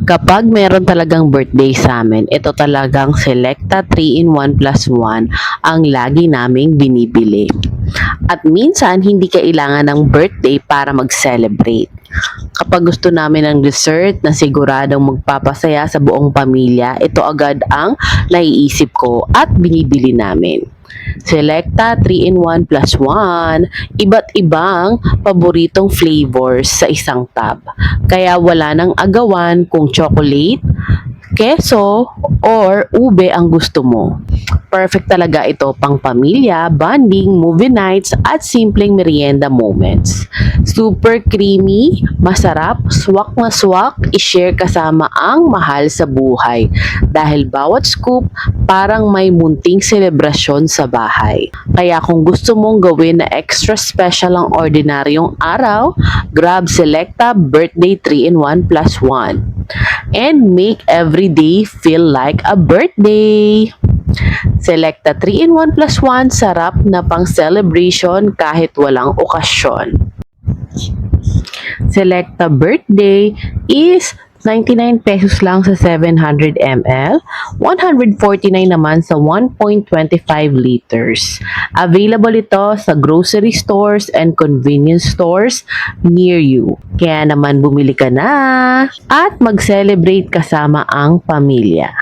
Kapag meron talagang birthday sa amin, ito talagang Selecta 3-in-1 plus 1 ang lagi naming binibili. At minsan, hindi kailangan ng birthday para mag-celebrate. Kapag gusto namin ng dessert na siguradong magpapasaya sa buong pamilya, ito agad ang naiisip ko at binibili namin. Selecta 3-in-1 plus 1, iba't ibang paboritong flavors sa isang tub. Kaya wala nang agawan kung chocolate, keso, or ube ang gusto mo. Perfect talaga ito pang pamilya, bonding, movie nights, at simpleng merienda moments. Super creamy, masarap, swak na swak, i-share kasama ang mahal sa buhay. Dahil bawat scoop, parang may munting selebrasyon sa bahay. Kaya kung gusto mong gawin na extra special ang ordinaryong araw, grab Selecta Birthday 3-in-1 plus 1 and make every day feel like a birthday. Selecta 3-in-1 plus 1, sarap na pang celebration kahit walang okasyon. Selecta Birthday is 99 pesos lang sa 700 ml, 149 naman sa 1.25 liters. Available ito sa grocery stores and convenience stores near you. Kaya naman bumili ka na at mag-celebrate kasama ang pamilya.